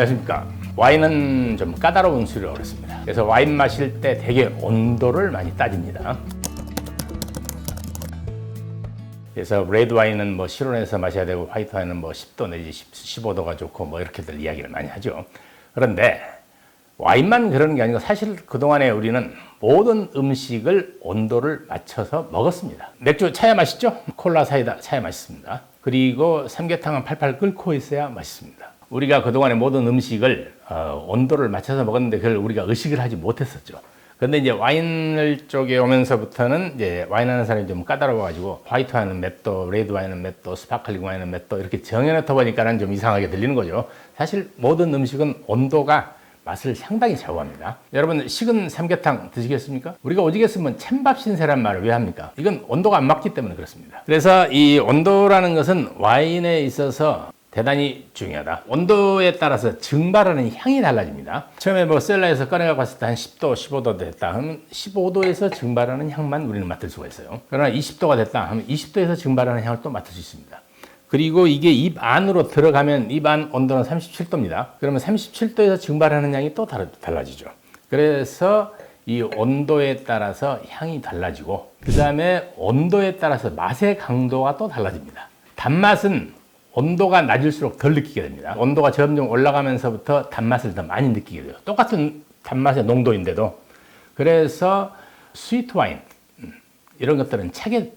안녕하십니까. 와인은 좀 까다로운 술이라고 그랬습니다. 그래서 와인 마실 때 되게 온도를 많이 따집니다. 그래서 레드 와인은 뭐 실온에서 마셔야 되고 화이트 와인은 뭐 10도 내지 15도가 좋고 뭐 이렇게들 이야기를 많이 하죠. 그런데 와인만 그러는 게 아니고 사실 그동안에 우리는 모든 음식을 온도를 맞춰서 먹었습니다. 맥주 차야 맛있죠? 콜라 사이다 차야 맛있습니다. 그리고 삼계탕은 팔팔 끓고 있어야 맛있습니다. 우리가 그동안에 모든 음식을 온도를 맞춰서 먹었는데 그걸 우리가 의식을 하지 못했었죠. 근데 이제 와인을 쪽에 오면서부터는 이제 와인하는 사람이 좀 까다로워가지고 화이트 와인은 몇 도, 레드 와인은 몇 도, 스파클링 와인은 몇 도 이렇게 정해놓다 보니까는 좀 이상하게 들리는 거죠. 사실 모든 음식은 온도가 맛을 상당히 좌우합니다. 여러분 식은 삼계탕 드시겠습니까? 우리가 오지게 쓰면 찬밥 신세란 말을 왜 합니까? 이건 온도가 안 맞기 때문에 그렇습니다. 그래서 이 온도라는 것은 와인에 있어서 대단히 중요하다. 온도에 따라서 증발하는 향이 달라집니다. 처음에 뭐 셀러에서 꺼내갖고 왔을 때 한 10도, 15도 됐다 하면 15도에서 증발하는 향만 우리는 맡을 수가 있어요. 그러나 20도가 됐다 하면 20도에서 증발하는 향을 또 맡을 수 있습니다. 그리고 이게 입 안으로 들어가면 입 안 온도는 37도입니다. 그러면 37도에서 증발하는 향이 또 달라지죠. 그래서 이 온도에 따라서 향이 달라지고 그 다음에 온도에 따라서 맛의 강도가 또 달라집니다. 단맛은 온도가 낮을수록 덜 느끼게 됩니다. 온도가 점점 올라가면서부터 단맛을 더 많이 느끼게 돼요. 똑같은 단맛의 농도인데도. 그래서 스위트 와인 이런 것들은 차게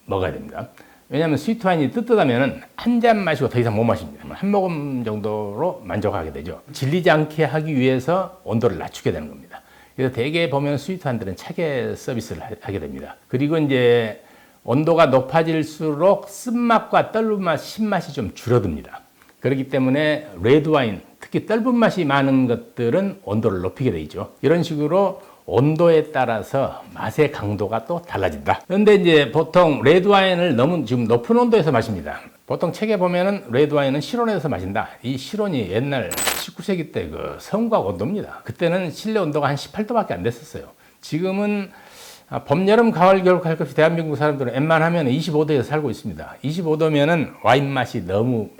먹어야 됩니다. 왜냐하면 스위트 와인이 뜨뜻하면 한 잔 마시고 더 이상 못 마십니다. 한 모금 정도로 만족하게 되죠. 질리지 않게 하기 위해서 온도를 낮추게 되는 겁니다. 그래서 대개 보면 스위트 와인들은 차게 서비스를 하게 됩니다. 그리고 이제 온도가 높아질수록 쓴맛과 떫은 맛, 신맛이 좀 줄어듭니다. 그렇기 때문에 레드 와인, 특히 떫은 맛이 많은 것들은 온도를 높이게 돼 있죠. 이런 식으로 온도에 따라서 맛의 강도가 또 달라진다. 그런데 이제 보통 레드 와인을 너무 지금 높은 온도에서 마십니다. 보통 책에 보면은 레드 와인은 실온에서 마신다. 이 실온이 옛날 19세기 때 그 성곽 온도입니다. 그때는 실내 온도가 한 18도밖에 안 됐었어요. 지금은 봄, 여름, 가을, 겨울 할 것 없이 대한민국 사람들은 웬만하면 25도에서 살고 있습니다. 25도면은 와인 맛이 너무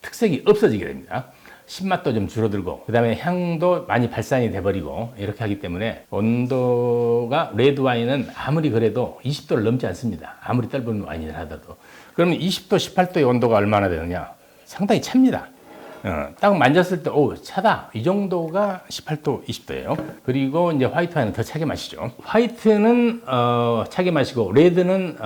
특색이 없어지게 됩니다. 신맛도 좀 줄어들고 그 다음에 향도 많이 발산이 돼버리고 이렇게 하기 때문에 온도가 레드 와인은 아무리 그래도 20도를 넘지 않습니다. 아무리 떫은 와인이라 하더라도. 그러면 20도, 18도의 온도가 얼마나 되느냐? 상당히 찹니다. 딱 만졌을 때, 오, 차다. 이 정도가 18도, 20도예요. 그리고 이제 화이트 와인은 더 차게 마시죠. 화이트는, 차게 마시고, 레드는,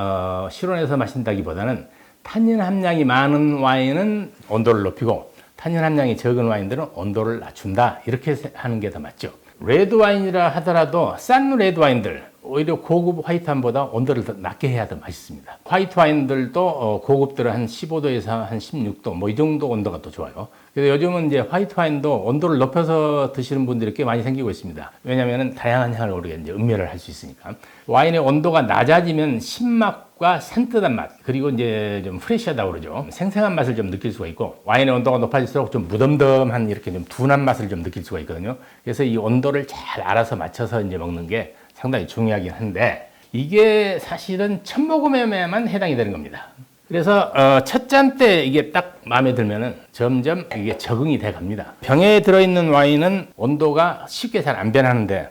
실온에서 마신다기보다는 탄닌 함량이 많은 와인은 온도를 높이고, 탄닌 함량이 적은 와인들은 온도를 낮춘다. 이렇게 하는 게 더 맞죠. 레드 와인이라 하더라도 싼 레드 와인들, 오히려 고급 화이트 와인보다 온도를 더 낮게 해야 더 맛있습니다. 화이트 와인들도 고급들은 한 15도에서 한 16도 뭐 이 정도 온도가 또 좋아요. 그래서 요즘은 이제 화이트 와인도 온도를 높여서 드시는 분들이 꽤 많이 생기고 있습니다. 왜냐하면 다양한 향을 우리가 이제 음미를 할 수 있으니까. 와인의 온도가 낮아지면 신맛과 산뜻한 맛, 그리고 이제 좀 프레시하다고 그러죠. 생생한 맛을 좀 느낄 수가 있고, 와인의 온도가 높아질수록 좀 무덤덤한 이렇게 좀 둔한 맛을 좀 느낄 수가 있거든요. 그래서 이 온도를 잘 알아서 맞춰서 이제 먹는 게 상당히 중요하긴 한데, 이게 사실은 첫 모금에만 해당이 되는 겁니다. 그래서 첫 잔 때 이게 딱 마음에 들면은 점점 이게 적응이 돼 갑니다. 병에 들어있는 와인은 온도가 쉽게 잘 안 변하는데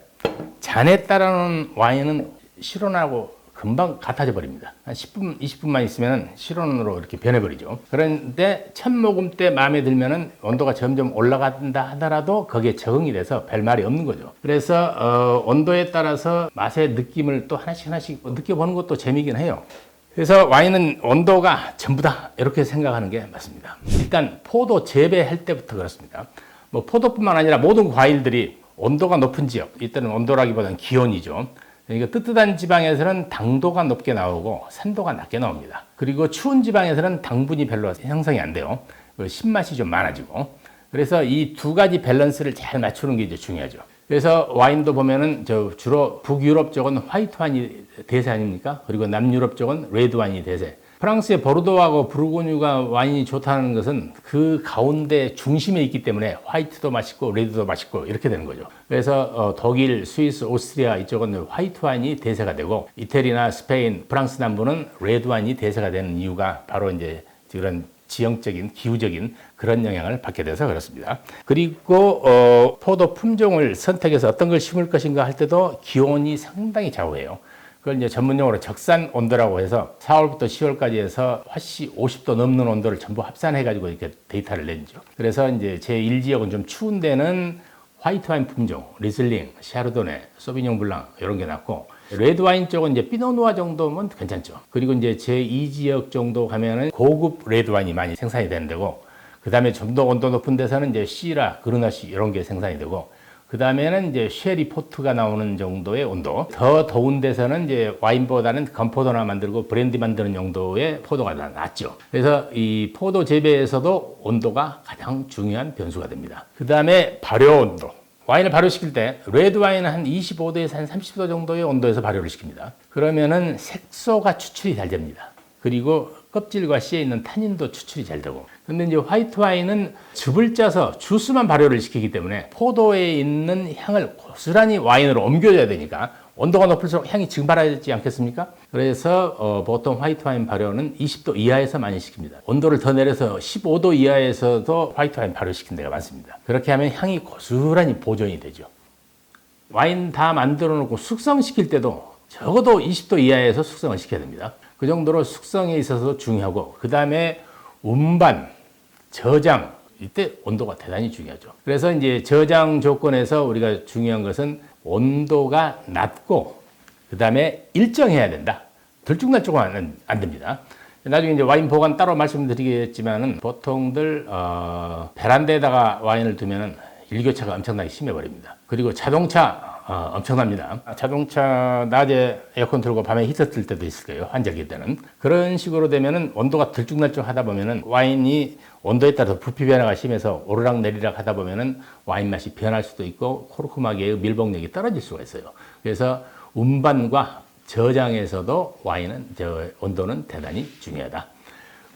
잔에 따라오는 와인은 실온하고 금방 같아져 버립니다. 한 10분, 20분만 있으면 실온으로 이렇게 변해버리죠. 그런데 첫 모금 때 마음에 들면은 온도가 점점 올라간다 하더라도 거기에 적응이 돼서 별 말이 없는 거죠. 그래서 온도에 따라서 맛의 느낌을 또 하나씩 느껴보는 것도 재미있긴 해요. 그래서 와인은 온도가 전부다 이렇게 생각하는 게 맞습니다. 일단 포도 재배할 때부터 그렇습니다. 뭐 포도뿐만 아니라 모든 과일들이 온도가 높은 지역, 이때는 온도라기보다는 기온이죠. 그러니까 뜨뜻한 지방에서는 당도가 높게 나오고 산도가 낮게 나옵니다. 그리고 추운 지방에서는 당분이 별로 형성이 안 돼요. 신맛이 좀 많아지고. 그래서 이 두 가지 밸런스를 잘 맞추는 게 이제 중요하죠. 그래서 와인도 보면은 주로 북유럽 쪽은 화이트 와인이 대세 아닙니까? 그리고 남유럽 쪽은 레드 와인이 대세. 프랑스의 보르도하고 부르고뉴가 와인이 좋다는 것은 그 가운데 중심에 있기 때문에 화이트도 맛있고 레드도 맛있고 이렇게 되는 거죠. 그래서 독일, 스위스, 오스트리아 이쪽은 화이트 와인이 대세가 되고 이태리나 스페인, 프랑스 남부는 레드 와인이 대세가 되는 이유가 바로 이제 그런 지형적인 기후적인 그런 영향을 받게 돼서 그렇습니다. 그리고 포도 품종을 선택해서 어떤 걸 심을 것인가 할 때도 기온이 상당히 좌우해요. 그걸 이제 전문용어로 적산 온도라고 해서 4월부터 10월까지 해서 화씨 50도 넘는 온도를 전부 합산해가지고 이렇게 데이터를 내죠. 그래서 이제 제1지역은 좀 추운 데는 화이트 와인 품종, 리슬링, 샤르도네, 소비뇽 블랑 이런 게 낫고, 레드 와인 쪽은 이제 피노누아 정도면 괜찮죠. 그리고 이제 제2지역 정도 가면은 고급 레드 와인이 많이 생산이 되는 데고, 그 다음에 좀 더 온도 높은 데서는 이제 시라, 그르나시 이런 게 생산이 되고, 그 다음에는 이제 쉐리 포트가 나오는 정도의 온도. 더 더운 데서는 이제 와인보다는 건포도나 만들고 브랜디 만드는 용도의 포도가 낫죠. 그래서 이 포도 재배에서도 온도가 가장 중요한 변수가 됩니다. 그 다음에 발효 온도. 와인을 발효시킬 때 레드 와인은 한 25도에서 한 30도 정도의 온도에서 발효를 시킵니다. 그러면은 색소가 추출이 잘 됩니다. 그리고 껍질과 씨에 있는 타닌도 추출이 잘 되고. 근데 이제 화이트 와인은 즙을 짜서 주스만 발효를 시키기 때문에 포도에 있는 향을 고스란히 와인으로 옮겨줘야 되니까 온도가 높을수록 향이 증발하지 않겠습니까? 그래서 보통 화이트 와인 발효는 20도 이하에서 많이 시킵니다. 온도를 더 내려서 15도 이하에서도 화이트 와인 발효시킨 데가 많습니다. 그렇게 하면 향이 고스란히 보존이 되죠. 와인 다 만들어 놓고 숙성시킬 때도 적어도 20도 이하에서 숙성을 시켜야 됩니다. 그 정도로 숙성에 있어서 중요하고, 그 다음에 운반, 저장, 이때 온도가 대단히 중요하죠. 그래서 이제 저장 조건에서 우리가 중요한 것은 온도가 낮고, 그 다음에 일정해야 된다. 들쭉날쭉은 안 됩니다. 나중에 이제 와인 보관 따로 말씀드리겠지만은 보통들 베란다에다가 와인을 두면은 일교차가 엄청나게 심해버립니다. 그리고 자동차 엄청납니다. 자동차 낮에 에어컨 틀고 밤에 히터 틀 때도 있을 거예요. 환절기 때는. 그런 식으로 되면은 온도가 들쭉날쭉 하다 보면은 와인이 온도에 따라서 부피 변화가 심해서 오르락 내리락 하다 보면은 와인 맛이 변할 수도 있고 코르크마계의 밀봉력이 떨어질 수가 있어요. 그래서 운반과 저장에서도 와인은 온도는 대단히 중요하다.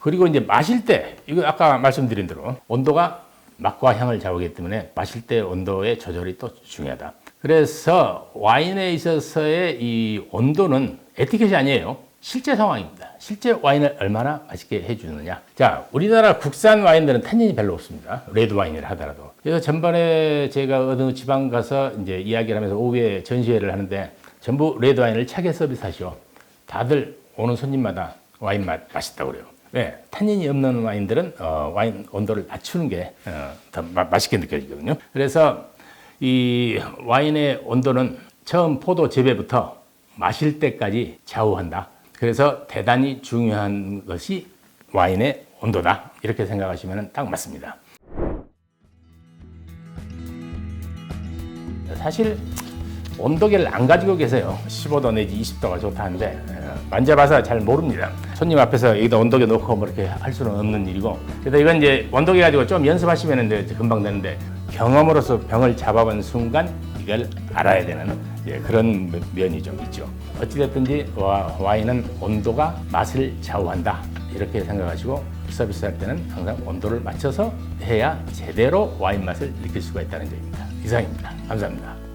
그리고 이제 마실 때, 이거 아까 말씀드린 대로 온도가 맛과 향을 좌우하기 때문에 마실 때 온도의 조절이 또 중요하다. 그래서 와인에 있어서의 이 온도는 에티켓이 아니에요. 실제 상황입니다. 실제 와인을 얼마나 맛있게 해주느냐. 자, 우리나라 국산 와인들은 탄닌이 별로 없습니다. 레드 와인이라 하더라도. 그래서 전번에 제가 어느 지방 가서 이제 이야기를 하면서 오후에 전시회를 하는데 전부 레드 와인을 차게 서비스하시오. 다들 오는 손님마다 와인 맛있다고 그래요. 왜? 탄닌이 없는 와인들은 와인 온도를 낮추는 게 더 맛있게 느껴지거든요. 그래서 이 와인의 온도는 처음 포도 재배부터 마실 때까지 좌우한다. 그래서 대단히 중요한 것이 와인의 온도다. 이렇게 생각하시면 딱 맞습니다. 사실 온도계를 안 가지고 계세요. 15도 내지 20도가 좋다는데 만져봐서 잘 모릅니다. 손님 앞에서 여기다 온도계 놓고 뭐 이렇게 할 수는 없는 일이고, 그래서 이건 이제 온도계 가지고 좀 연습하시면 이제 금방 되는데, 경험으로서 병을 잡아본 순간 이걸 알아야 되는 그런 면이 좀 있죠. 어찌됐든지 와인은 온도가 맛을 좌우한다. 이렇게 생각하시고 서비스할 때는 항상 온도를 맞춰서 해야 제대로 와인 맛을 느낄 수가 있다는 점입니다. 이상입니다. 감사합니다.